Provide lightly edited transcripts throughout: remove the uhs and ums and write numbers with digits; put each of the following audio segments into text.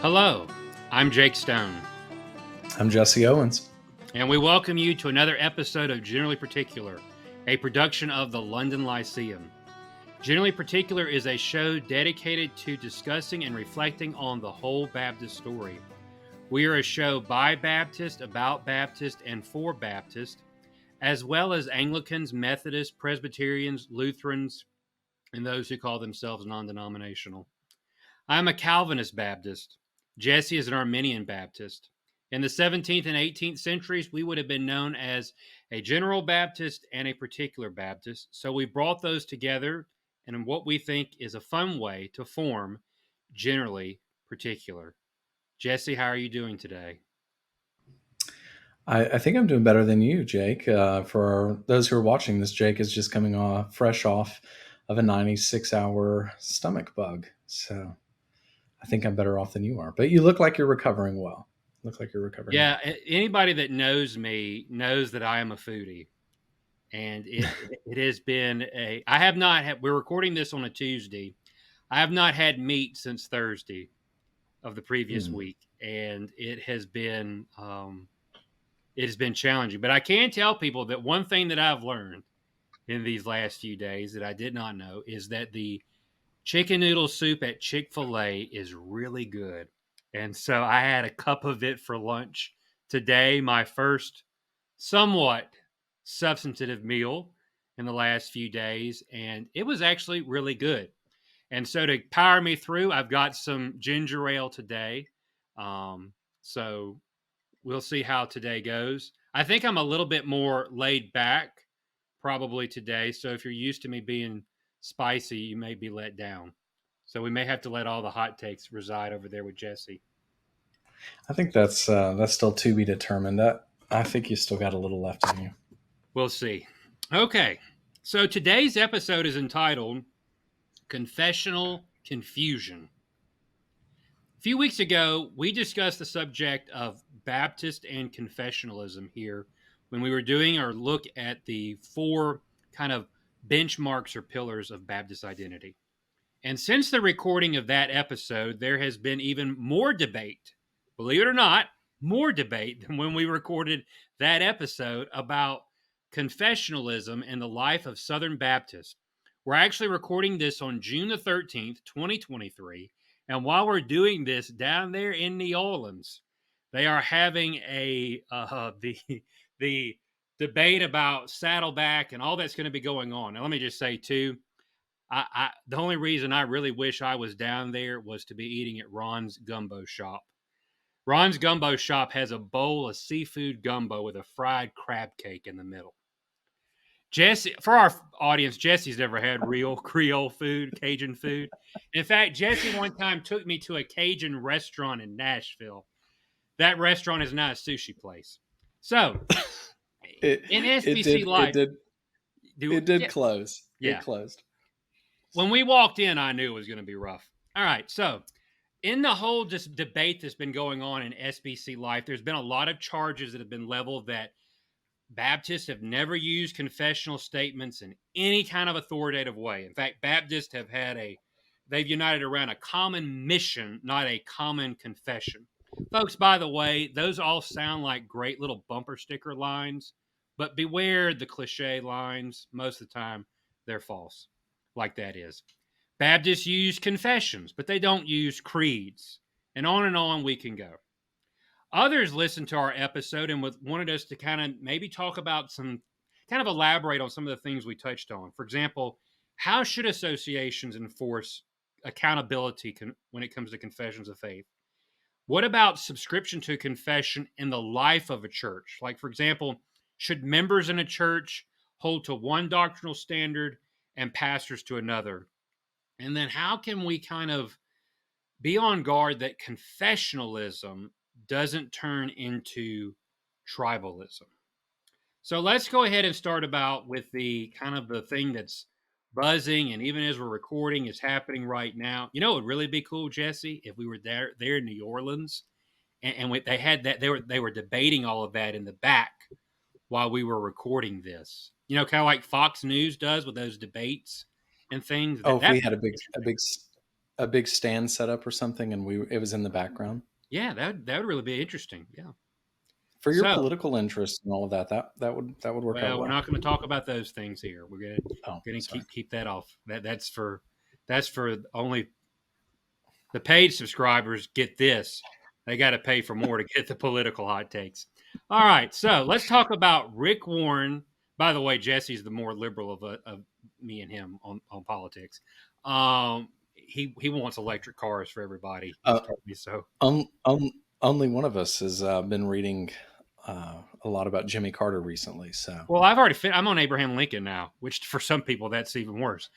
Hello, I'm Jake Stone, I'm Jesse Owens. and we welcome you to another episode of Generally Particular, a production of the London Lyceum. Generally Particular is a show dedicated to discussing and reflecting on the whole Baptist story. We are a show by Baptists, about Baptists, and for Baptists, as well as Anglicans, Methodists, Presbyterians, Lutherans, and those who call themselves non-denominational. I'm a Calvinist Baptist. Jesse is an Arminian Baptist. In the 17th and 18th centuries, we would have been known as a general Baptist and a particular Baptist. So we brought those together in what we think is a fun way to form generally particular. Jesse, how are you doing today? I think I'm doing better than you, Jake. For those who are watching this, Jake is just coming fresh off of a 96-hour stomach bug. So I think I'm better off than you are. But you look like you're recovering well. Look like you're recovering Yeah, well. anybody that knows me knows that I am a foodie. And it has been I have not had, we're recording this on a Tuesday. I have not had meat since Thursday of the previous Mm. week, and it has been challenging. But I can tell people that one thing that I've learned in these last few days that I did not know is that the chicken noodle soup at Chick-fil-A is really good. And so I had a cup of it for lunch today, my first somewhat substantive meal in the last few days, and it was actually really good. And so to power me through, I've got some ginger ale today. So we'll see how today goes. I think I'm a little bit more laid back probably today. So if you're used to me being spicy, you may be let down. So we may have to let all the hot takes reside over there with Jesse. I think that's still to be determined. I think you still got a little left in you. We'll see. Okay. So today's episode is entitled Confessional Confusion. A few weeks ago, we discussed the subject of Baptist and confessionalism here when we were doing our look at the four kind of benchmarks or pillars of Baptist identity. And since the recording of that episode, there has been even more debate, believe it or not, more debate than when we recorded that episode about confessionalism and the life of Southern Baptists. We're actually recording this on June the 13th, 2023. And while we're doing this down there in New Orleans, they are having the debate about Saddleback and all that's going to be going on. Now, let me just say, too, the only reason I really wish I was down there was to be eating at Ron's Gumbo Shop. Ron's Gumbo Shop has a bowl of seafood gumbo with a fried crab cake in the middle. Jesse, for our audience, Jesse's never had real Creole food, Cajun food. In fact, Jesse one time took me to a Cajun restaurant in Nashville. That restaurant is now a sushi place. So, It in it SBC did it Life, did do it did yeah, close. It yeah. closed. When we walked in, I knew it was going to be rough. All right, so in the whole just debate that's been going on in SBC Life, there's been a lot of charges that have been leveled that Baptists have never used confessional statements in any kind of authoritative way. In fact, Baptists they've united around a common mission, not a common confession. Folks, by the way, those all sound like great little bumper sticker lines, but beware the cliche lines. Most of the time, they're false, like that is. Baptists use confessions, but they don't use creeds. And on we can go. Others listened to our episode and wanted us to kind of maybe talk about kind of elaborate on some of the things we touched on. For example, how should associations enforce accountability when it comes to confessions of faith? What about subscription to confession in the life of a church? Like, for example, should members in a church hold to one doctrinal standard and pastors to another? And then how can we kind of be on guard that confessionalism doesn't turn into tribalism? So let's go ahead and start about with the kind of the thing that's buzzing, and even as we're recording, is happening right now. You know, it would really be cool, Jesse, if we were there in New Orleans, and they had that they were debating all of that in the back while we were recording this. You know, kind of like Fox News does with those debates and things. Oh, if That we had a big a big stand set up or something, and it was in the background Yeah, that would really be interesting. Yeah. for your So, political interests and all of that. That would work out well, we're well. not going to talk about those things here. We're Oh, gonna sorry. keep that off. That's for only the paid subscribers. Get this, they got to pay for more to get the political hot takes. All right, so let's talk about Rick Warren. By the way, Jesse's the more liberal of me and him on politics. He wants electric cars for everybody. He's Uh, told me so. only one of us has been reading a lot about Jimmy Carter recently. So, Well, I'm on Abraham Lincoln now, which for some people that's even worse.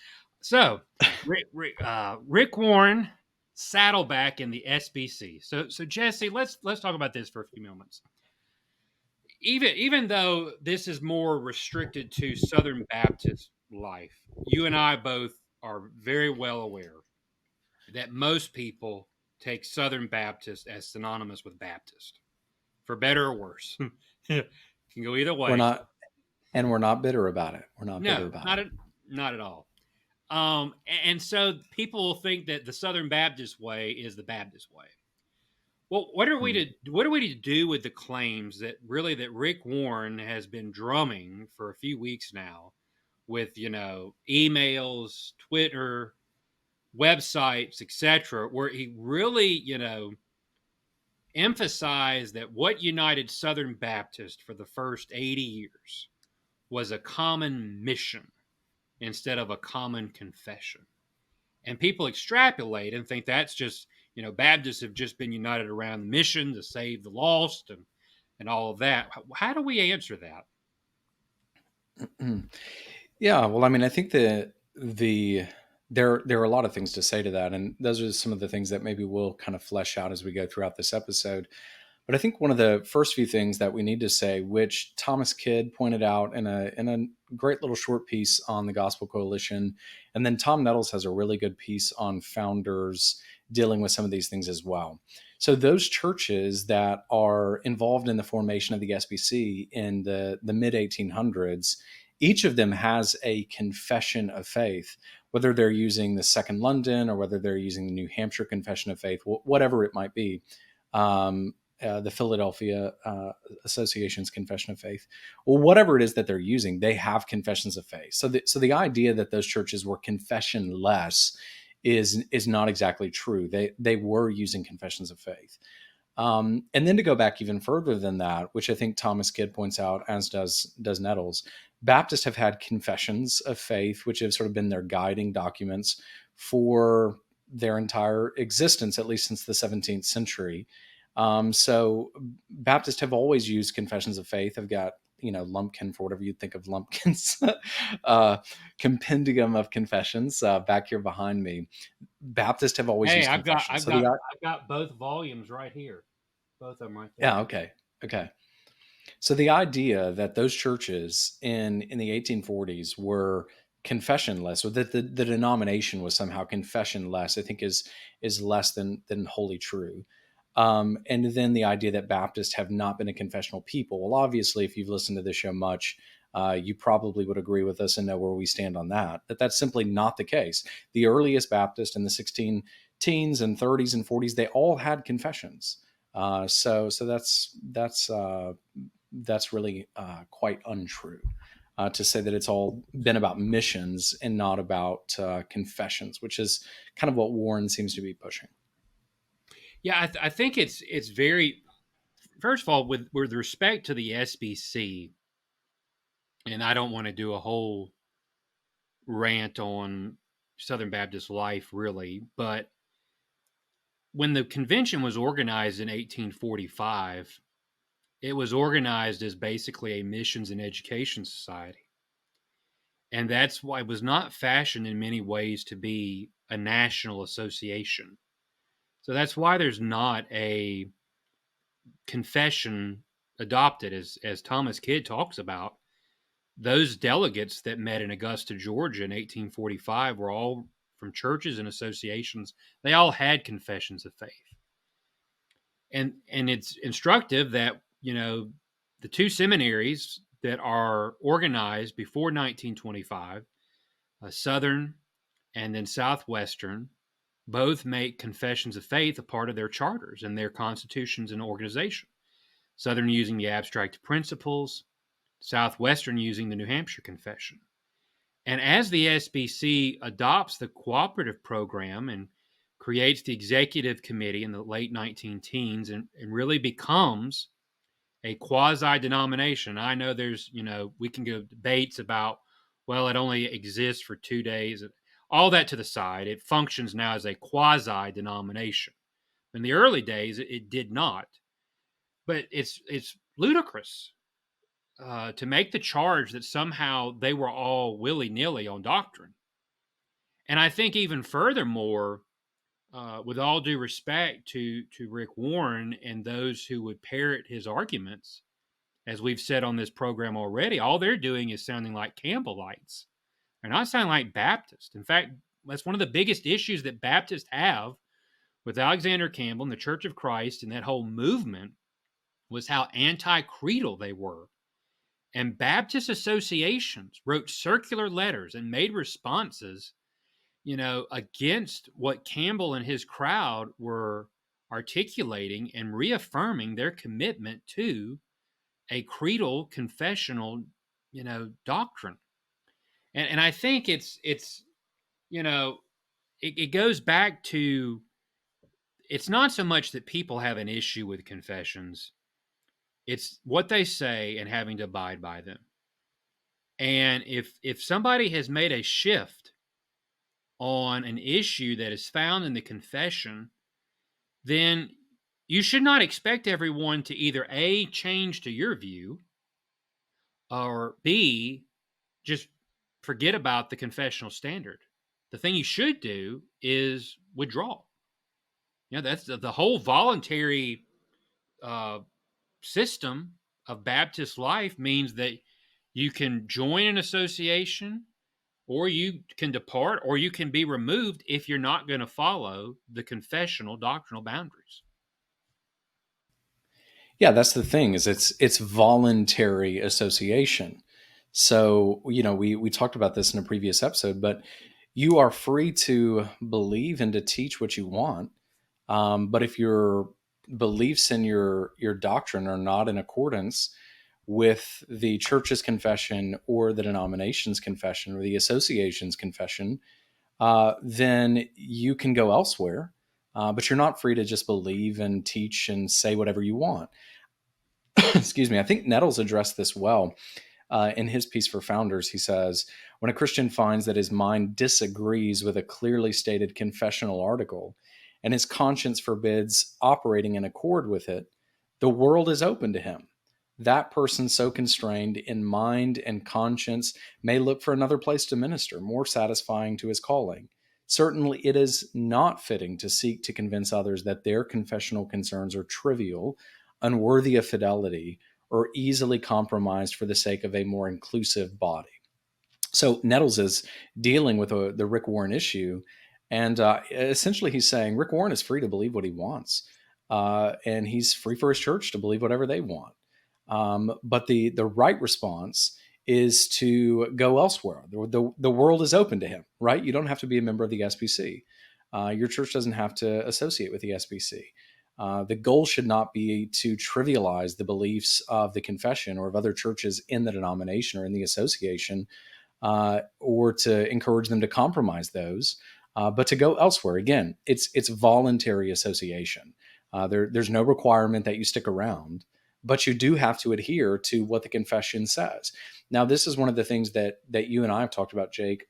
So, Rick Warren, Saddleback in the SBC. So Jesse, let's talk about this for a few moments. Even though this is more restricted to Southern Baptist life, you and I both are very well aware that most people take Southern Baptist as synonymous with Baptist, for better or worse. Can go either we're way. not we're not bitter about it. We're not bitter No, about it. not at all. And so people think that the Southern Baptist way is the Baptist way. Well, Hmm. what are we to do with the claims that really that Rick Warren has been drumming for a few weeks now with emails, Twitter, websites, etc., where he really emphasized that what united Southern Baptist for the first 80 years was a common mission instead of a common confession. And people extrapolate and think that's just, Baptists have just been united around the mission to save the lost and all of that. How do we answer that? Yeah, well, I mean, I think that there are a lot of things to say to that, and those are some of the things that maybe we'll kind of flesh out as we go throughout this episode. But I think one of the first few things that we need to say, which Thomas Kidd pointed out in a great little short piece on the Gospel Coalition, and then Tom Nettles has a really good piece on founders dealing with some of these things as well. So those churches that are involved in the formation of the SBC in the mid 1800s, each of them has a confession of faith, whether they're using the Second London or whether they're using the New Hampshire Confession of Faith, whatever it might be. The Philadelphia Association's Confession of Faith, or whatever it is that they're using, they have confessions of faith. So the idea that those churches were confessionless is not exactly true. They were using confessions of faith. And then to go back even further than that, which I think Thomas Kidd points out, as does Nettles, Baptists have had confessions of faith, which have sort of been their guiding documents for their entire existence, at least since the 17th century. So Baptists have always used confessions of faith. I've got Lumpkin, for whatever you think of Lumpkin's uh, compendium of confessions back here behind me. Baptists have always Hey, used confessions. I've got both volumes right here, both of them right there. Yeah, okay. So the idea that those churches in the 1840s were confessionless, or that the denomination was somehow confessionless, I think is less than wholly true. And then the idea that Baptists have not been a confessional people. Well, obviously, if you've listened to this show much, you probably would agree with us and know where we stand on that. That's simply not the case. The earliest Baptists in the 16 teens and 30s and 40s, they all had confessions. So that's really quite untrue. To say that it's all been about missions and not about confessions, which is kind of what Warren seems to be pushing. Yeah, I think it's very first of all with respect to the SBC, and I don't want to do a whole rant on Southern Baptist life really, but when the convention was organized in 1845, it was organized as basically a missions and education society. And that's why it was not fashioned in many ways to be a national association. So that's why there's not a confession adopted, as Thomas Kidd talks about. Those delegates that met in Augusta, Georgia in 1845 were all from churches and associations. They all had confessions of faith. And it's instructive that, the two seminaries that are organized before 1925, Southern and then Southwestern, Both make confessions of faith a part of their charters and their constitutions and organization. Southern using the abstract principles, Southwestern using the New Hampshire Confession. And as the SBC adopts the cooperative program and creates the executive committee in the late 19 teens and really becomes a quasi denomination. I know there's, we can go debates about, well, it only exists for 2 days. All that to the side, it functions now as a quasi denomination. In the early days, it did not. But it's ludicrous to make the charge that somehow they were all willy nilly on doctrine. And I think even furthermore, with all due respect to Rick Warren and those who would parrot his arguments, as we've said on this program already, all they're doing is sounding like Campbellites. They're not sounding like Baptists. In fact, that's one of the biggest issues that Baptists have with Alexander Campbell and the Church of Christ and that whole movement was how anti-creedal they were. And Baptist associations wrote circular letters and made responses, against what Campbell and his crowd were articulating and reaffirming their commitment to a creedal confessional, doctrine. And I think it's it goes back to, it's not so much that people have an issue with confessions, it's what they say and having to abide by them. And if somebody has made a shift on an issue that is found in the confession, then you should not expect everyone to either A, change to your view, or B, just forget about the confessional standard. The thing you should do is withdraw. That's the whole voluntary system of Baptist life means that you can join an association, or you can depart, or you can be removed if you're not going to follow the confessional doctrinal boundaries. Yeah, that's the thing, is it's voluntary association. So, we talked about this in a previous episode, but you are free to believe and to teach what you want. But if your beliefs and your doctrine are not in accordance with the church's confession or the denomination's confession or the association's confession, then you can go elsewhere. But you're not free to just believe and teach and say whatever you want. Excuse me. I think Nettles addressed this well. In his piece for Founders, he says, when a Christian finds that his mind disagrees with a clearly stated confessional article and his conscience forbids operating in accord with it, the world is open to him. That person so constrained in mind and conscience may look for another place to minister, more satisfying to his calling. Certainly, it is not fitting to seek to convince others that their confessional concerns are trivial, unworthy of fidelity, or easily compromised for the sake of a more inclusive body. So Nettles is dealing with the Rick Warren issue, and essentially he's saying Rick Warren is free to believe what he wants, and he's free for his church to believe whatever they want. But the right response is to go elsewhere. The world is open to him, right? You don't have to be a member of the SBC. Your church doesn't have to associate with the SBC. The goal should not be to trivialize the beliefs of the confession or of other churches in the denomination or in the association, or to encourage them to compromise those, but to go elsewhere. Again, it's voluntary association. There's no requirement that you stick around, but you do have to adhere to what the confession says. Now, this is one of the things that you and I have talked about, Jake,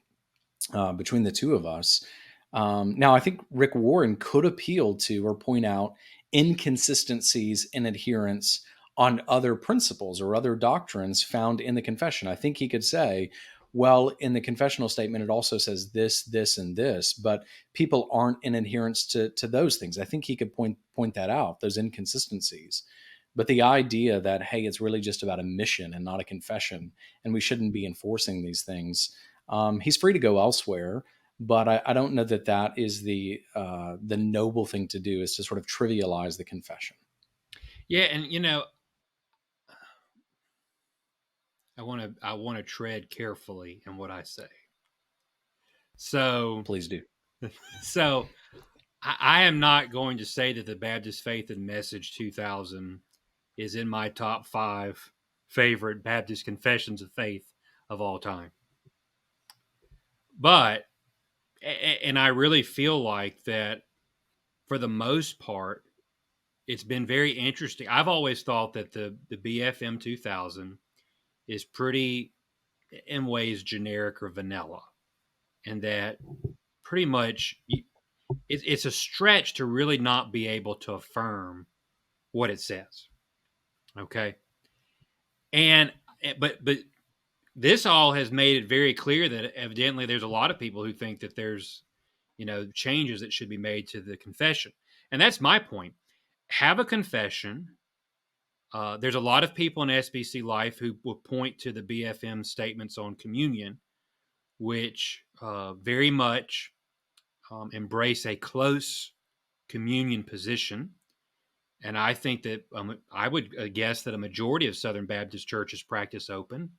between the two of us. Now, I think Rick Warren could appeal to or point out inconsistencies in adherence on other principles or other doctrines found in the confession. I think he could say, well, in the confessional statement, it also says this, this, and this, but people aren't in adherence to those things. I think he could point that out, those inconsistencies. But the idea that, hey, it's really just about a mission and not a confession, and we shouldn't be enforcing these things, he's free to go elsewhere. But I don't know that is the noble thing to do, is to sort of trivialize the confession. Yeah, and I want to tread carefully in what I say. So please do. So I am not going to say that the Baptist Faith and Message 2000 is in my top 5 favorite Baptist confessions of faith of all time. But, and I really feel like that for the most part, it's been very interesting. I've always thought that the BFM 2000 is pretty, in ways, generic or vanilla, and that pretty much it's a stretch to really not be able to affirm what it says. Okay, and but this all has made it very clear that evidently there's a lot of people who think that there's, changes that should be made to the confession, and that's my point. Have a confession. There's a lot of people in SBC life who will point to the BFM statements on communion, which very much embrace a close communion position. And I think that I would guess that a majority of Southern Baptist churches practice open.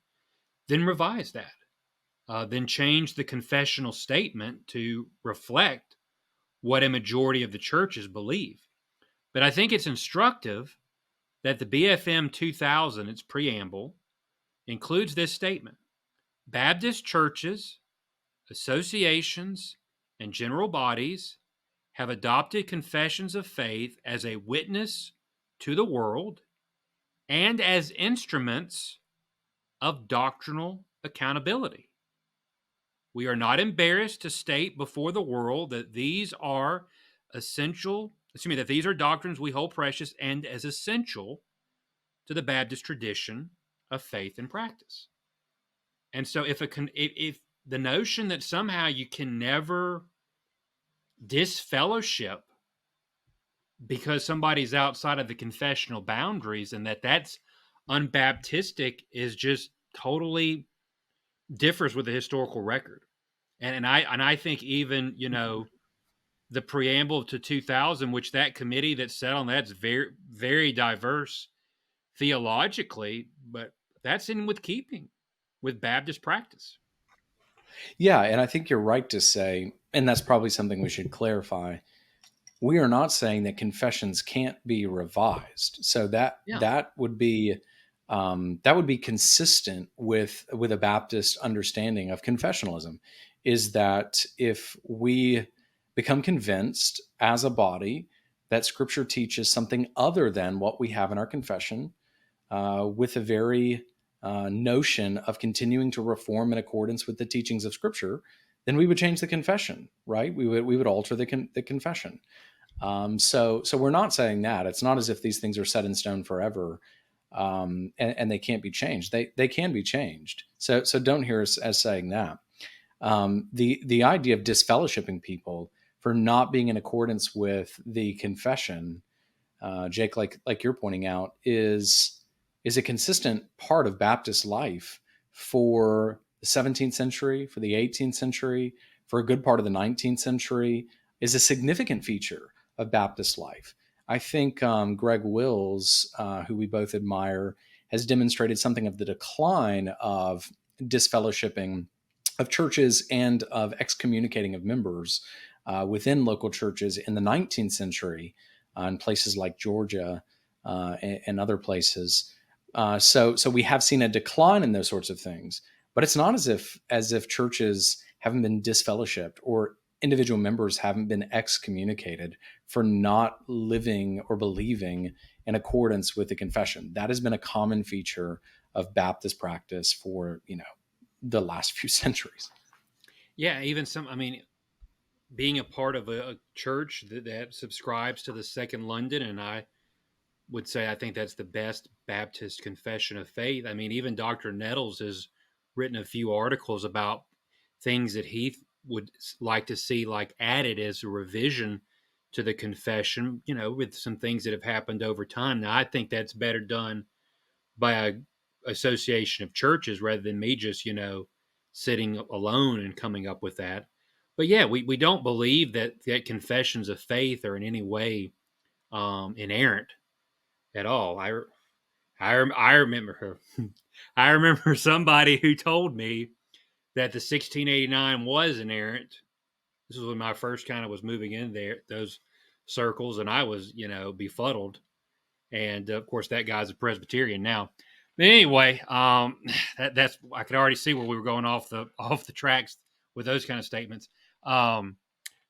Then revise that. Then change the confessional statement to reflect what a majority of the churches believe. But I think it's instructive that the BFM 2000, its preamble, includes this statement: Baptist churches, associations, and general bodies have adopted confessions of faith as a witness to the world and as instruments of doctrinal accountability. We are not embarrassed to state before the world that these are that these are doctrines we hold precious and as essential to the Baptist tradition of faith and practice. And so if the notion that somehow you can never disfellowship because somebody's outside of the confessional boundaries and that's unbaptistic is just totally differs with the historical record. And I think even, the preamble to 2000, which that committee that sat on that's very, very diverse theologically, but that's in with keeping with Baptist practice. Yeah, and I think you're right to say, and that's probably something we should clarify. We are not saying that confessions can't be revised. So Yeah. that would be consistent with a Baptist understanding of confessionalism. Is that if we become convinced as a body that Scripture teaches something other than what we have in our confession, with a very notion of continuing to reform in accordance with the teachings of Scripture, then we would change the confession, right? We would alter the confession. So we're not saying that. It's not as if these things are set in stone forever, and they can't be changed. They can be changed. So don't hear us as saying that. The idea of disfellowshipping people for not being in accordance with the confession, Jake, like you're pointing out, is a consistent part of Baptist life for the 17th century, for the 18th century, for a good part of the 19th century, is a significant feature of Baptist life. I think Greg Wills, who we both admire, has demonstrated something of the decline of disfellowshipping of churches and of excommunicating of members within local churches in the 19th century in places like Georgia and other places. So we have seen a decline in those sorts of things, but it's not as if churches haven't been disfellowshipped or individual members haven't been excommunicated for not living or believing in accordance with the confession. That has been a common feature of Baptist practice for the last few centuries. Yeah, even being a part of a church that subscribes to the Second London, and I would say I think that's the best Baptist confession of faith. I mean, even Dr. Nettles has written a few articles about things that he would like to see like added as a revision to the confession, with some things that have happened over time. Now, I think that's better done by a association of churches rather than me just, sitting alone and coming up with that. But yeah, we don't believe that confessions of faith are in any way inerrant at all. I remember I remember somebody who told me that the 1689 was inerrant. This is when my first kind of was moving in there, those circles, and I was, befuddled. And of course, that guy's a Presbyterian now. But anyway, that's I could already see where we were going off the tracks with those kind of statements.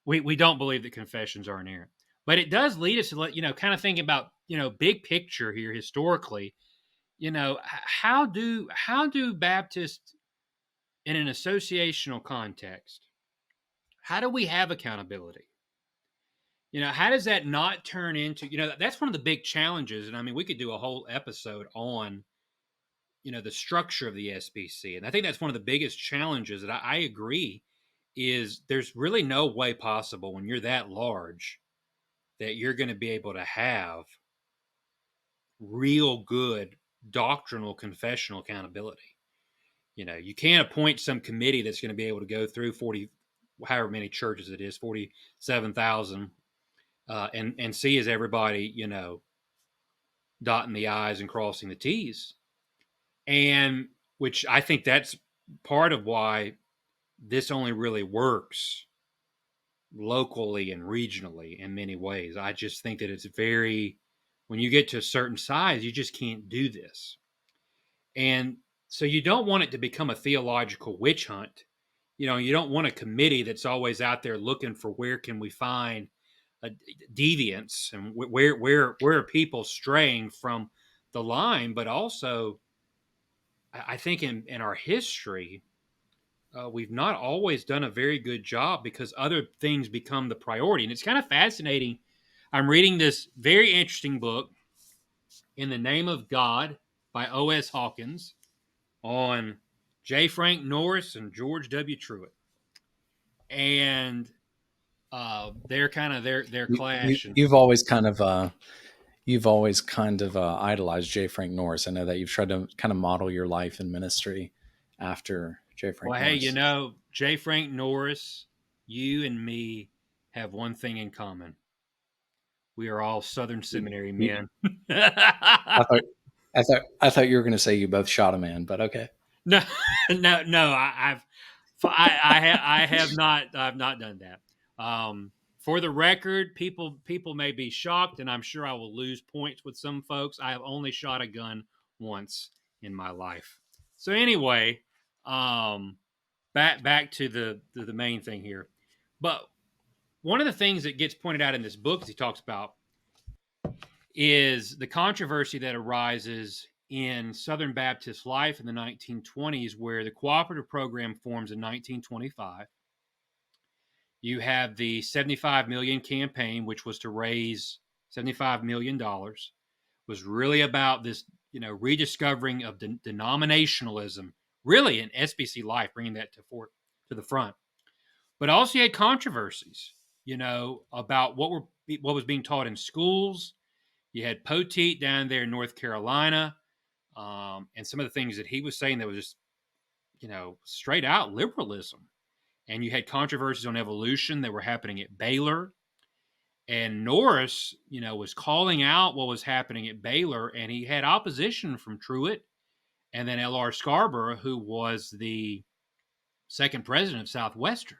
We don't believe that confessions are inerrant, but it does lead us to kind of thinking about big picture here historically. How do Baptists in an associational context, how do we have accountability? How does that not turn into, that's one of the big challenges. And I mean, we could do a whole episode on, the structure of the SBC. And I think that's one of the biggest challenges that I agree is there's really no way possible when you're that large that you're going to be able to have real good doctrinal confessional accountability. You can't appoint some committee that's going to be able to go through 40, however many churches it is, 47,000, and see as everybody, dotting the I's and crossing the T's. And which I think that's part of why this only really works locally and regionally in many ways. I just think that it's when you get to a certain size, you just can't do this. And so you don't want it to become a theological witch hunt. You don't want a committee that's always out there looking for where can we find a deviance and where are people straying from the line. But also, I think in our history, we've not always done a very good job because other things become the priority. And it's kind of fascinating. I'm reading this very interesting book, In the Name of God by O.S. Hawkins, on J. Frank Norris and George W. Truett. And they're kind of their clash. You've always kind of idolized J. Frank Norris. I know that you've tried to kind of model your life and ministry after J. Frank Well, Norris. hey, J. Frank Norris, you and me have one thing in common. We are all Southern Seminary men. I thought you were going to say you both shot a man, but okay. No. I have not. I've not done that. For the record, people may be shocked, and I'm sure I will lose points with some folks. I have only shot a gun once in my life. So anyway, back to the main thing here. But one of the things that gets pointed out in this book, as he talks about, is the controversy that arises in Southern Baptist life in the 1920s, where the cooperative program forms in 1925. You have the 75 million campaign, which was to raise $75 million, was really about this, rediscovering of denominationalism, really in SBC life, bringing that to the front. But also you had controversies, about what was being taught in schools. You had Poteet down there in North Carolina, and some of the things that he was saying that was just, straight out liberalism. And you had controversies on evolution that were happening at Baylor. And Norris, was calling out what was happening at Baylor, and he had opposition from Truett and then L.R. Scarborough, who was the second president of Southwestern.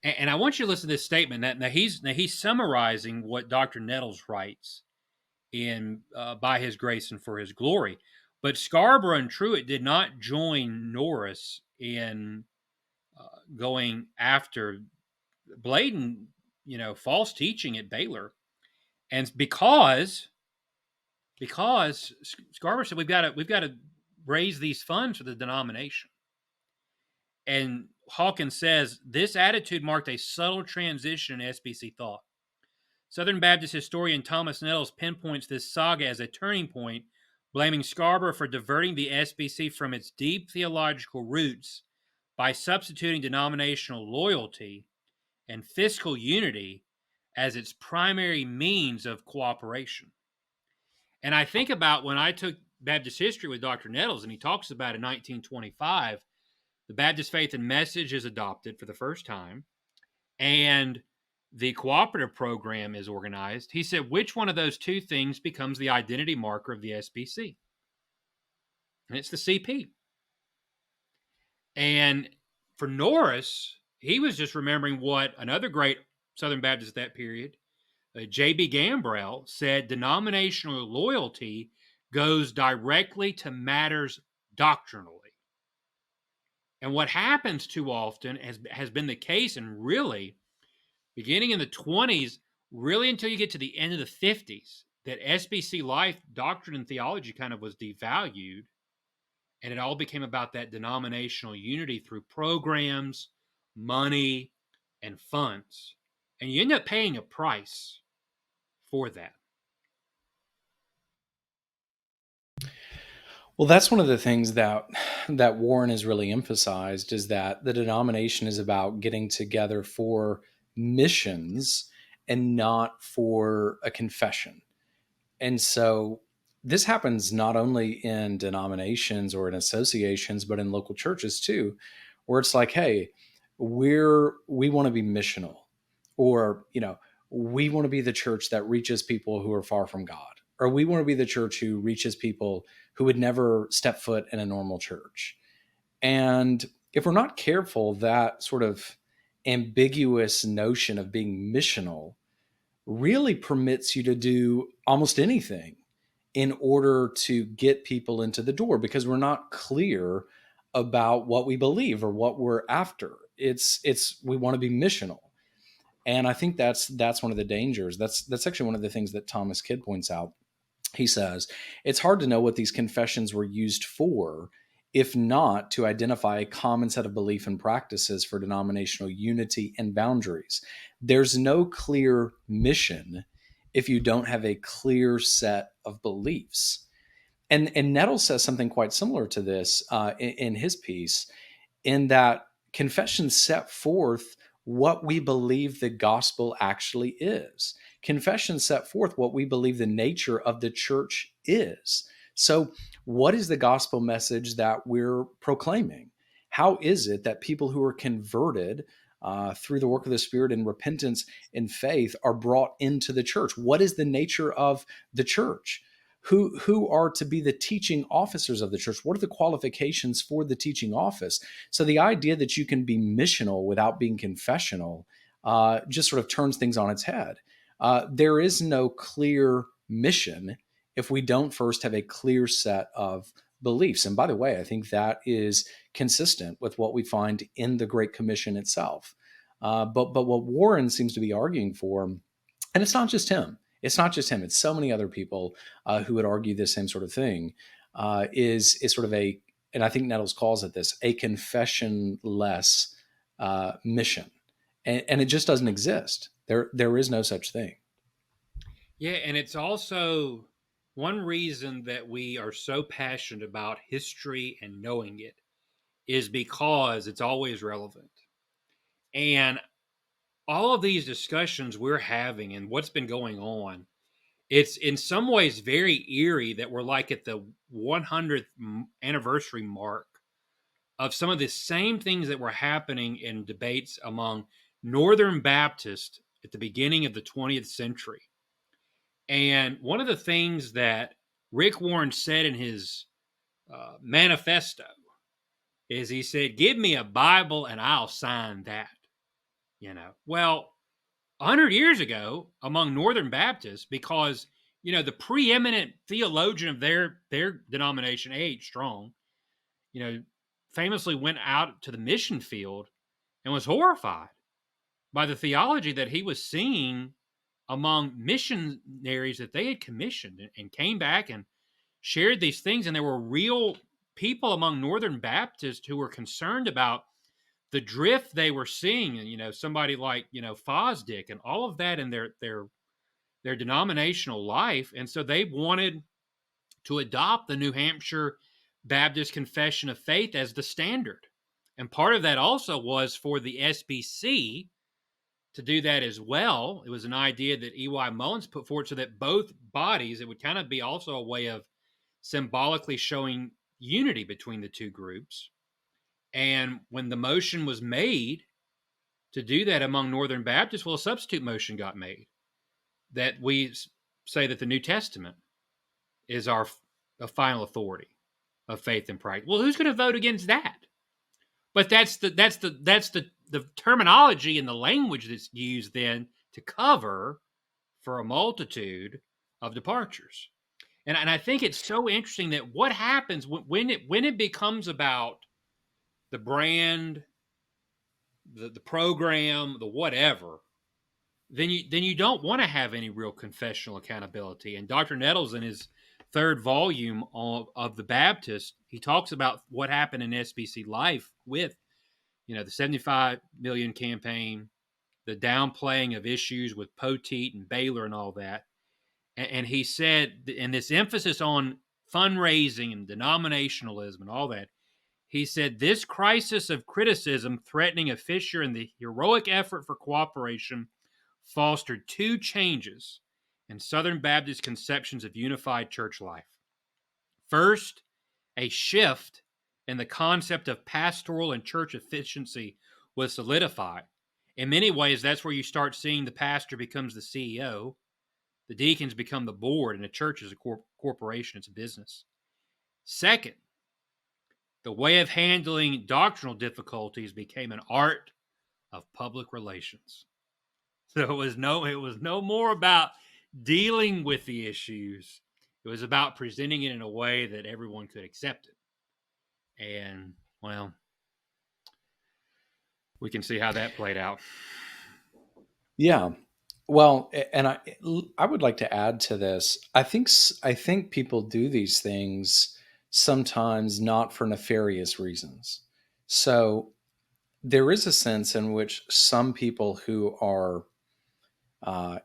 And I want you to listen to this statement. Now he's summarizing what Dr. Nettles writes in By His Grace and for His Glory. But Scarborough and Truett did not join Norris in going after blatant, false teaching at Baylor. And because Scarborough said we've got to raise these funds for the denomination. And Hawkins says this attitude marked a subtle transition in SBC thought. Southern Baptist historian Thomas Nettles pinpoints this saga as a turning point, blaming Scarborough for diverting the SBC from its deep theological roots by substituting denominational loyalty and fiscal unity as its primary means of cooperation. And I think about when I took Baptist history with Dr. Nettles, and he talks about in 1925, the Baptist Faith and Message is adopted for the first time, and the cooperative program is organized. He said, which one of those two things becomes the identity marker of the SBC? And it's the CP. And for Norris, he was just remembering what another great Southern Baptist at that period, J.B. Gambrell, said denominational loyalty goes directly to matters doctrinally. And what happens too often has been the case, and really beginning in the 20s, really until you get to the end of the 50s, that SBC life, doctrine, and theology kind of was devalued. And it all became about that denominational unity through programs, money, and funds. And you end up paying a price for that. Well, that's one of the things that Warren has really emphasized is that the denomination is about getting together for missions and not for a confession. And so this happens not only in denominations or in associations, but in local churches too, where it's like, hey, we want to be missional, or we want to be the church that reaches people who are far from God, or we want to be the church who reaches people who would never step foot in a normal church. And if we're not careful, that sort of ambiguous notion of being missional really permits you to do almost anything in order to get people into the door, because we're not clear about what we believe or what we're after. It's we want to be missional. And I think that's one of the dangers. That's actually one of the things that Thomas Kidd points out. He says, it's hard to know what these confessions were used for, if not to identify a common set of belief and practices for denominational unity and boundaries. There's no clear mission if you don't have a clear set of beliefs. And Nettle says something quite similar to this in his piece, in that confessions set forth what we believe the gospel actually is. Confession set forth what we believe the nature of the church is. So, what is the gospel message that we're proclaiming? How is it that people who are converted through the work of the Spirit in repentance and faith are brought into the church? What is the nature of the church? Who are to be the teaching officers of the church? What are the qualifications for the teaching office? So the idea that you can be missional without being confessional just sort of turns things on its head. There is no clear mission if we don't first have a clear set of beliefs. And by the way, I think that is consistent with what we find in the Great Commission itself. But what Warren seems to be arguing for, and it's not just him. It's not just him. It's so many other people who would argue this same sort of thing. Is sort of a, and I think Nettles calls it this, a confession-less mission, and it just doesn't exist. There is no such thing. Yeah, and it's also one reason that we are so passionate about history and knowing it is because it's always relevant. And all of these discussions we're having and what's been going on, it's in some ways very eerie that we're like at the 100th anniversary mark of some of the same things that were happening in debates among Northern Baptists at the beginning of the 20th century. And one of the things that Rick Warren said in his manifesto is he said, "Give me a Bible and I'll sign that." Well, 100 years ago among Northern Baptists, because the preeminent theologian of their denomination, A.H. Strong, famously went out to the mission field and was horrified by the theology that he was seeing among missionaries that they had commissioned, and came back and shared these things. And there were real people among Northern Baptists who were concerned about the drift they were seeing, and somebody like Fosdick and all of that in their denominational life. And so they wanted to adopt the New Hampshire Baptist Confession of Faith as the standard. And part of that also was for the SBC to do that as well. It was an idea that E.Y. Mullins put forward so that both bodies, it would kind of be also a way of symbolically showing unity between the two groups. And when the motion was made to do that among Northern Baptists, well, a substitute motion got made that we say that the New Testament is our final authority of faith and practice. Well, who's going to vote against that? But that's the the terminology and the language that's used then to cover for a multitude of departures. And I think it's so interesting that what happens when it becomes about the brand, the program, the whatever, then you don't want to have any real confessional accountability. And Dr. Nettles, in his third volume of the Baptist, he talks about what happened in SBC life with, the 75 million campaign, the downplaying of issues with Poteet and Baylor and all that. And he said, and this emphasis on fundraising and denominationalism and all that, he said, this crisis of criticism threatening a fissure in the heroic effort for cooperation fostered two changes in Southern Baptist conceptions of unified church life. First, a shift in the concept of pastoral and church efficiency was solidified. In many ways, that's where you start seeing the pastor becomes the CEO, the deacons become the board, and the church is a corporation, it's a business. Second, the way of handling doctrinal difficulties became an art of public relations. So it was no more about dealing with the issues. It was about presenting it in a way that everyone could accept it. And, well, we can see how that played out. Yeah. Well, and I would like to add to this. I think people do these things sometimes not for nefarious reasons. So there is a sense in which some people who are uh,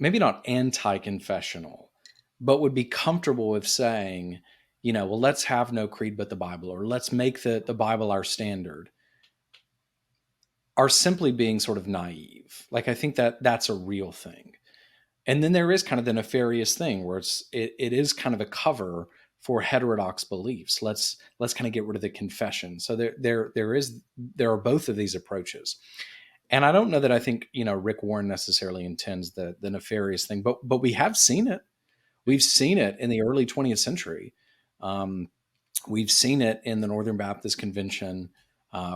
maybe not anti-confessional, but would be comfortable with saying, well, let's have no creed but the Bible, or let's make the Bible our standard, are simply being sort of naive. Like, I think that that's a real thing. And then there is kind of the nefarious thing where it is kind of a cover for heterodox beliefs. Let's kind of get rid of the confession. So there are both of these approaches. And I don't know that I think, Rick Warren necessarily intends the nefarious thing, but we have seen it. We've seen it in the early 20th century. We've seen it in the Northern Baptist Convention.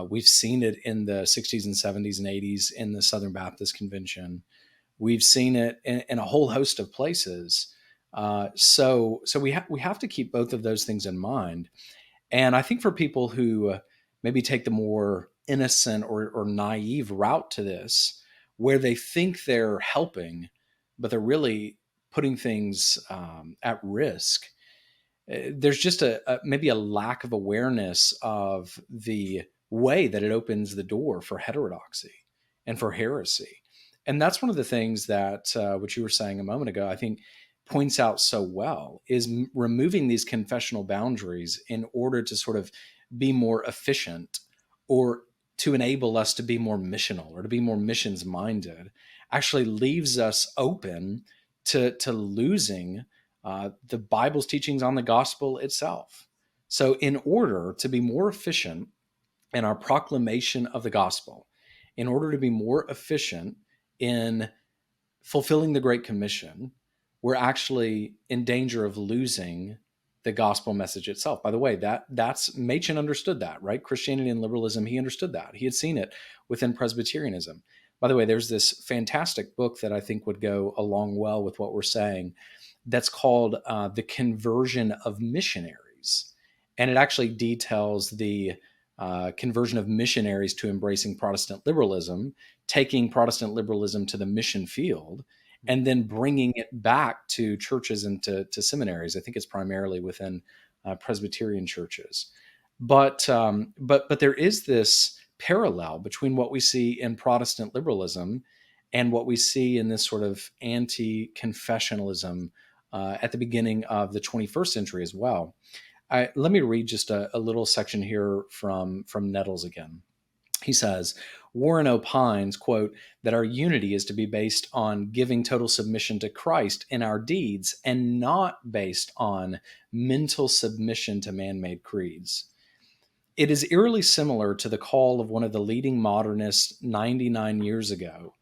We've seen it in the 60s and 70s and 80s in the Southern Baptist Convention. We've seen it in a whole host of places. So we have to keep both of those things in mind. And I think for people who maybe take the more innocent or naive route to this, where they think they're helping, but they're really putting things at risk, there's just maybe a lack of awareness of the way that it opens the door for heterodoxy and for heresy. And that's one of the things that what you were saying a moment ago, I think points out so well, is removing these confessional boundaries in order to sort of be more efficient, or to enable us to be more missional or to be more missions minded, actually leaves us open to losing the Bible's teachings on the gospel itself. So in order to be more efficient in our proclamation of the gospel, in order to be more efficient in fulfilling the Great Commission, we're actually in danger of losing the gospel message itself. By the way, that's Machen understood that, right? Christianity and liberalism, he understood that. He had seen it within Presbyterianism. By the way, there's this fantastic book that I think would go along well with what we're saying, that's called The Conversion of Missionaries. And it actually details the conversion of missionaries to embracing Protestant liberalism, taking Protestant liberalism to the mission field, and then bringing it back to churches and to seminaries. I think it's primarily within Presbyterian churches. But there is this parallel between what we see in Protestant liberalism and what we see in this sort of anti-confessionalism at the beginning of the 21st century as well. Let me read just a little section here from Nettles again. He says, Warren opines, quote, that our unity is to be based on giving total submission to Christ in our deeds and not based on mental submission to man-made creeds. It is eerily similar to the call of one of the leading modernists 99 years ago.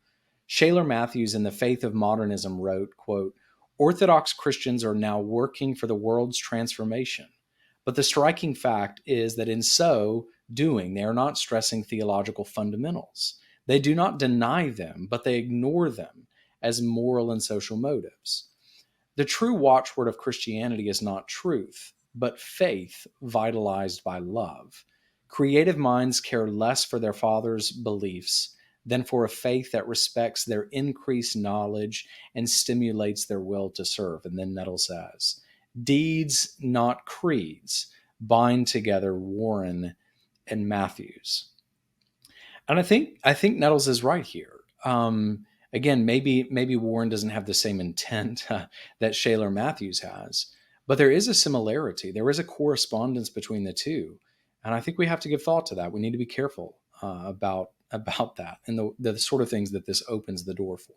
Shaler Matthews in The Faith of Modernism wrote, quote, Orthodox Christians are now working for the world's transformation. But the striking fact is that in so doing. They are not stressing theological fundamentals. They do not deny them, but they ignore them as moral and social motives. The true watchword of Christianity is not truth, but faith vitalized by love. Creative minds care less for their father's beliefs than for a faith that respects their increased knowledge and stimulates their will to serve. And then Nettle says, deeds, not creeds, bind together Warren and Matthews. And I think Nettles is right here. Again, maybe Warren doesn't have the same intent that Shaler Matthews has, but there is a similarity. There is a correspondence between the two, and I think we have to give thought to that. We need to be careful about that and the sort of things that this opens the door for.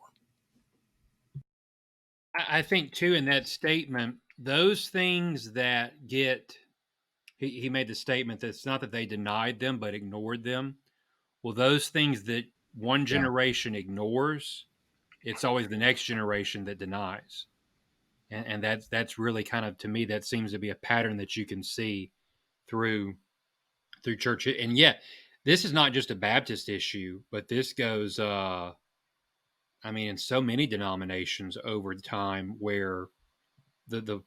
I think too in that statement, those things that get he made the statement that it's not that they denied them but ignored them. Well, those things that one Yeah. generation ignores, it's always the next generation that denies. And that's really kind of, to me, that seems to be a pattern that you can see through church. And yet, this is not just a Baptist issue, but this goes in so many denominations over time where the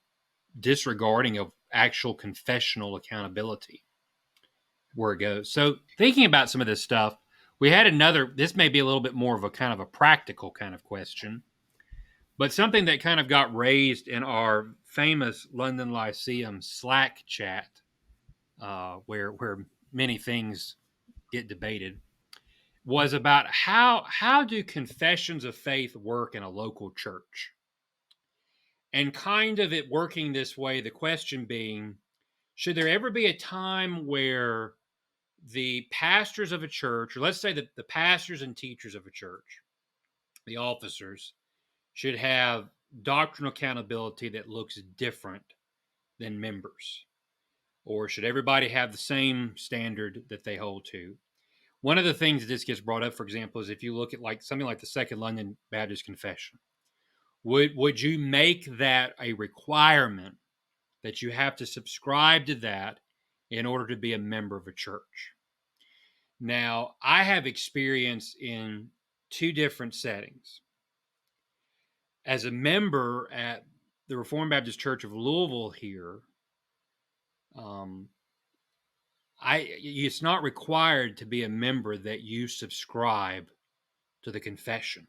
disregarding of actual confessional accountability where it goes. So thinking about some of this stuff, we had another, this may be a little bit more of a kind of a practical kind of question, but something that kind of got raised in our famous London Lyceum Slack chat, where many things get debated, was about how do confessions of faith work in a local church? And kind of it working this way, the question being, should there ever be a time where the pastors of a church, or let's say that the pastors and teachers of a church, the officers, should have doctrinal accountability that looks different than members? Or should everybody have the same standard that they hold to? One of the things that this gets brought up, for example, is if you look at like something like the Second London Baptist Confession, would you make that a requirement that you have to subscribe to that in order to be a member of a church? Now, I have experience in two different settings. As a member at the Reformed Baptist Church of Louisville here, it's not required to be a member that you subscribe to the confession.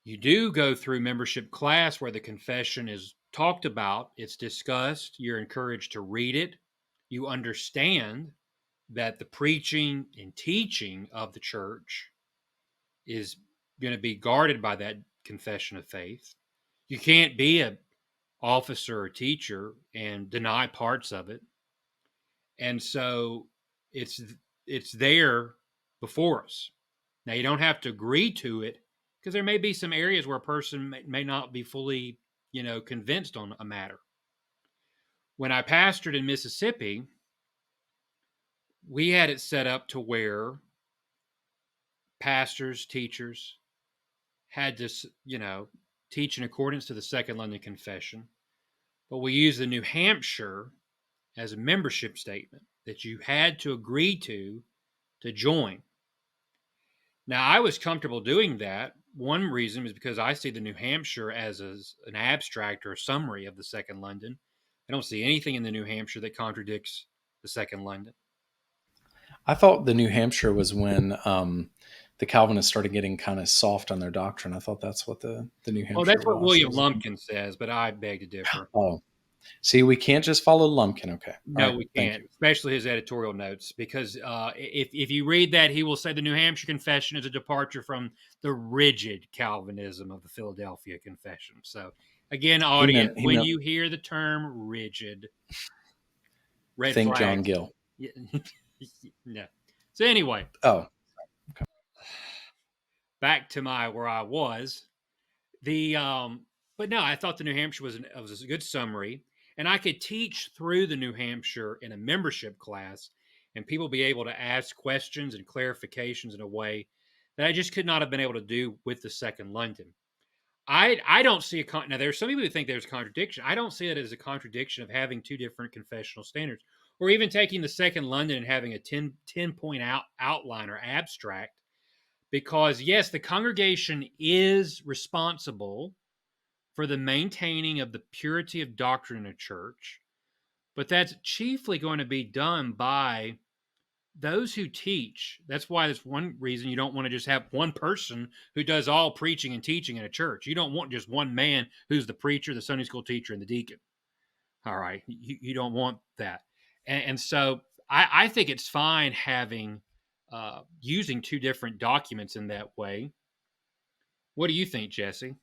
You do go through membership class where the confession is talked about, it's discussed, you're encouraged to read it, you understand that the preaching and teaching of the church is going to be guarded by that confession of faith. You can't be an officer or teacher and deny parts of it. And so it's there before us. Now, you don't have to agree to it because there may be some areas where a person may not be fully, convinced on a matter. When I pastored in Mississippi, we had it set up to where pastors, teachers had to, teach in accordance to the Second London Confession, but we used the New Hampshire as a membership statement that you had to agree to join. Now, I was comfortable doing that. One reason is because I see the New Hampshire as an abstract or a summary of the Second London. I don't see anything in the New Hampshire that contradicts the Second London. I thought the New Hampshire was when the Calvinists started getting kind of soft on their doctrine. I thought that's what the New Hampshire Well, that's what was. William Lumpkin says, but I beg to differ. Oh, see, we can't just follow Lumpkin. Okay. No, All right. we Thank can't, you. especially his editorial notes, because if you read that, he will say the New Hampshire Confession is a departure from the rigid Calvinism of the Philadelphia Confession. So, again, audience, He when meant you hear the term rigid, red think John flags. Gill. No. So anyway, Oh, back to where I was. But no, I thought the New Hampshire was a good summary, and I could teach through the New Hampshire in a membership class, and people be able to ask questions and clarifications in a way that I just could not have been able to do with the Second London. I don't see now. There's some people who think there's a contradiction. I don't see it as a contradiction of having two different confessional standards. or even taking the Second London and having a 10 point outline or abstract, because yes, the congregation is responsible for the maintaining of the purity of doctrine in a church, but that's chiefly going to be done by those who teach. That's why that's one reason you don't want to just have one person who does all preaching and teaching in a church. You don't want just one man who's the preacher, the Sunday school teacher, and the deacon. All right. You don't want that. And so I think it's fine having using two different documents in that way. What do you think, Jesse?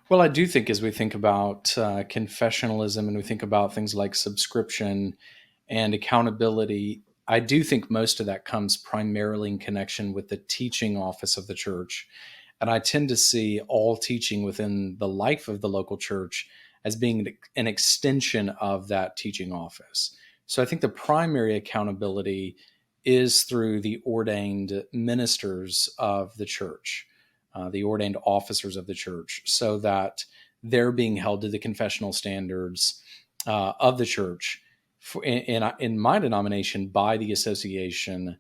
Well, I do think as we think about confessionalism and we think about things like subscription and accountability, I do think most of that comes primarily in connection with the teaching office of the church. And I tend to see all teaching within the life of the local church as being an extension of that teaching office. So I think the primary accountability is through the ordained ministers of the church, the ordained officers of the church, so that they're being held to the confessional standards of the church in my denomination by the association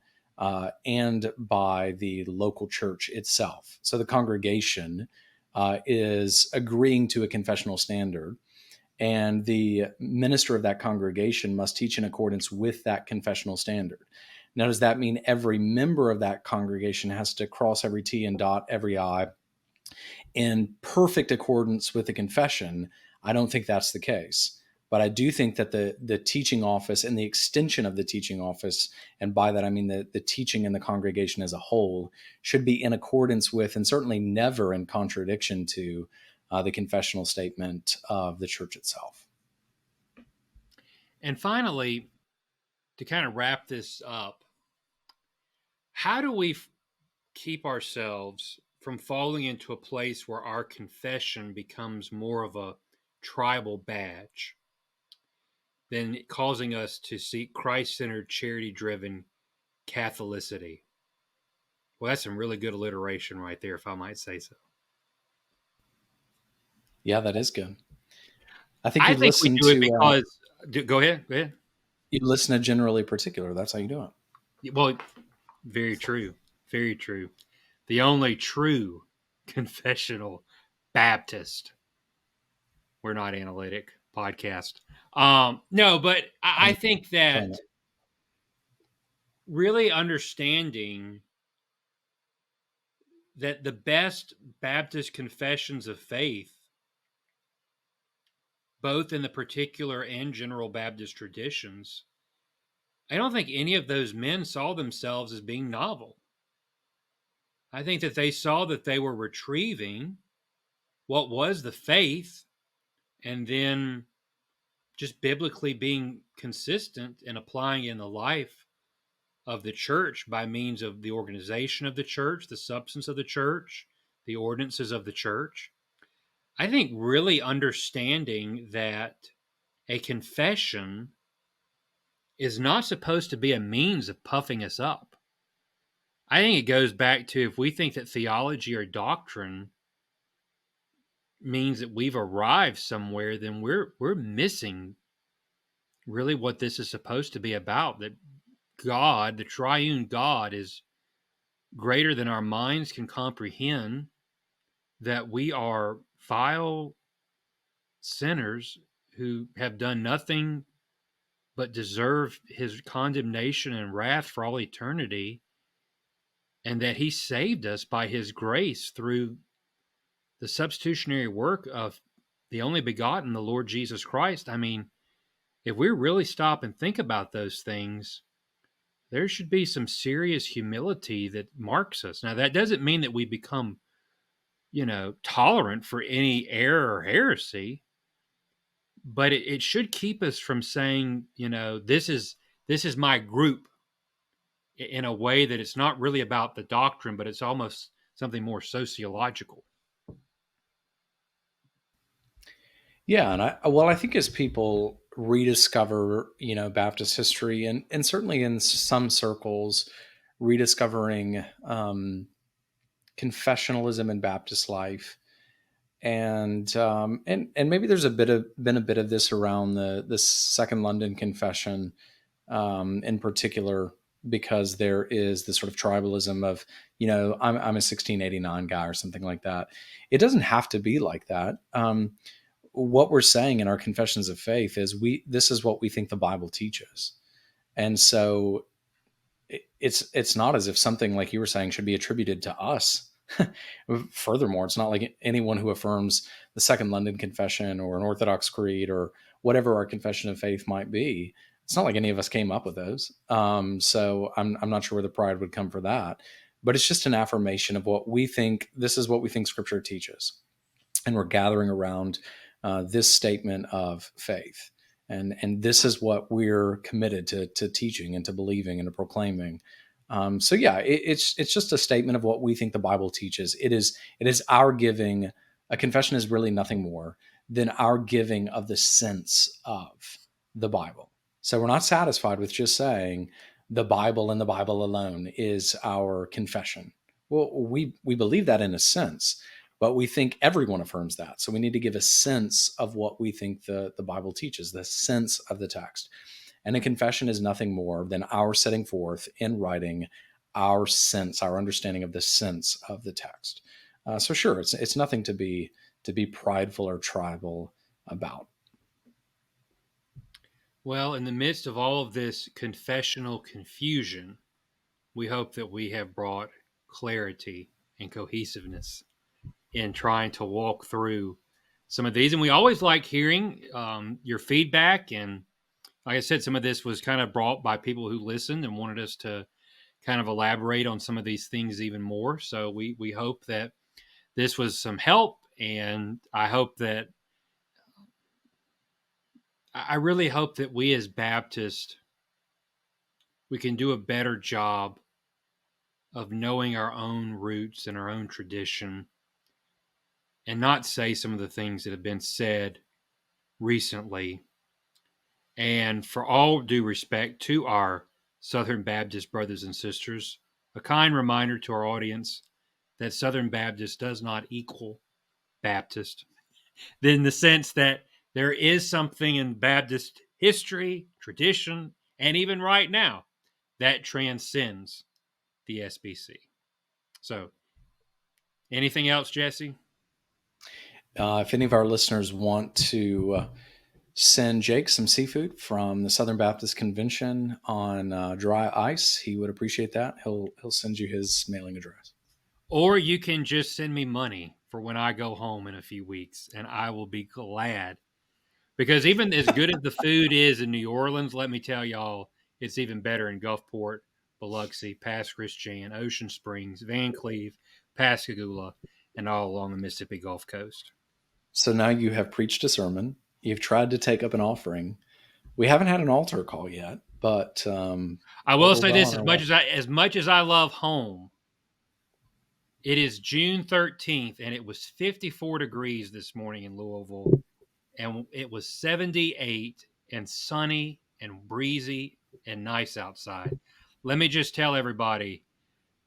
and by the local church itself. So the congregation is agreeing to a confessional standard, and the minister of that congregation must teach in accordance with that confessional standard. Now, does that mean every member of that congregation has to cross every T and dot every I in perfect accordance with the confession? I don't think that's the case. But I do think that the teaching office and the extension of the teaching office, and by that I mean the teaching in the congregation as a whole, should be in accordance with, and certainly never in contradiction to, the confessional statement of the church itself. And finally, to kind of wrap this up, how do we keep ourselves from falling into a place where our confession becomes more of a tribal badge than causing us to seek Christ-centered, charity-driven Catholicity? Well, that's some really good alliteration right there, if I might say so. Yeah, that is good. I think I you think we listen do it to because. Go ahead. Go ahead. you listen to generally particular. That's how you do it. Well, very true. Very true. The only true confessional Baptist. We're not analytic podcast. No, but I I'm think trying that to. really understanding that the best Baptist confessions of faith, both in the particular and general Baptist traditions, I don't think any of those men saw themselves as being novel. I think that they saw that they were retrieving what was the faith and then just biblically being consistent and applying it in the life of the church by means of the organization of the church, the substance of the church, the ordinances of the church. I think really understanding that a confession is not supposed to be a means of puffing us up. I think it goes back to, if we think that theology or doctrine means that we've arrived somewhere, then we're missing really what this is supposed to be about. That God, the triune God, is greater than our minds can comprehend, that we are vile sinners who have done nothing but deserve his condemnation and wrath for all eternity, and that he saved us by his grace through the substitutionary work of the only begotten, the Lord Jesus Christ. I mean, if we really stop and think about those things, there should be some serious humility that marks us. Now, that doesn't mean that we become, tolerant for any error or heresy, but it should keep us from saying, this is my group, in a way that it's not really about the doctrine, but it's almost something more sociological. Yeah, and I think as people rediscover, Baptist history, and certainly in some circles, rediscovering confessionalism in Baptist life, And maybe there's been a bit of this around the Second London Confession, in particular, because there is this sort of tribalism of, I'm a 1689 guy or something like that. It doesn't have to be like that. What we're saying in our confessions of faith is this is what we think the Bible teaches. And so it's not as if something like you were saying should be attributed to us. Furthermore, it's not like anyone who affirms the Second London Confession or an Orthodox Creed or whatever our confession of faith might be. It's not like any of us came up with those. So I'm not sure where the pride would come for that. But it's just an affirmation of what we think. This is what we think Scripture teaches. And we're gathering around this statement of faith. And this is what we're committed to teaching and to believing and to proclaiming. So yeah, it's just a statement of what we think the Bible teaches. It is our giving. A confession is really nothing more than our giving of the sense of the Bible. So we're not satisfied with just saying the Bible and the Bible alone is our confession. Well, we believe that in a sense, but we think everyone affirms that. So we need to give a sense of what we think the Bible teaches, the sense of the text. And a confession is nothing more than our setting forth in writing our sense, our understanding of the sense of the text. So sure, it's nothing to be prideful or tribal about. Well, in the midst of all of this confessional confusion, we hope that we have brought clarity and cohesiveness in trying to walk through some of these. And we always like hearing your feedback. And like I said, some of this was kind of brought by people who listened and wanted us to kind of elaborate on some of these things even more. So we hope that this was some help. And I really hope that we as Baptists, we can do a better job of knowing our own roots and our own tradition and not say some of the things that have been said recently. And for all due respect to our Southern Baptist brothers and sisters, a kind reminder to our audience that Southern Baptist does not equal Baptist, in the sense that there is something in Baptist history, tradition, and even right now that transcends the SBC. So, anything else, Jesse? If any of our listeners want to send Jake some seafood from the Southern Baptist Convention on dry ice, he would appreciate that. He'll send you his mailing address. Or you can just send me money for when I go home in a few weeks, and I will be glad. Because even as good as the food is in New Orleans, let me tell y'all, it's even better in Gulfport, Biloxi, Pass Christian, Ocean Springs, Van Cleve, Pascagoula, and all along the Mississippi Gulf Coast. So now you have preached a sermon. You've tried to take up an offering. We haven't had an altar call yet, but I will say this: as much as I love home, it is June 13th, and it was 54 degrees this morning in Louisville, and it was 78 and sunny and breezy and nice outside. Let me just tell everybody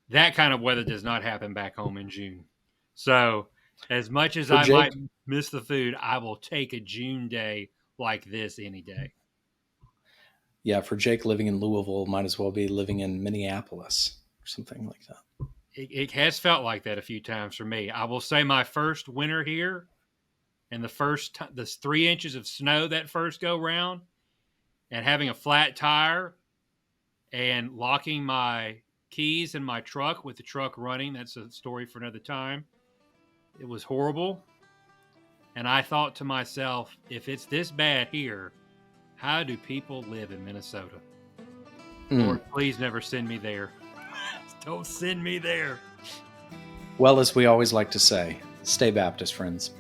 that kind of weather does not happen back home in June. So, as much as I might miss the food, I will take a June day like this any day. Yeah, for Jake, living in Louisville might as well be living in Minneapolis or something like that. It has felt like that a few times for me. I will say my first winter here and the 3 inches of snow that first go round and having a flat tire and locking my keys in my truck with the truck running. That's a story for another time. It was horrible. And I thought to myself, if it's this bad here, how do people live in Minnesota? Lord, please never send me there. Don't send me there. Well, as we always like to say, stay Baptist, friends.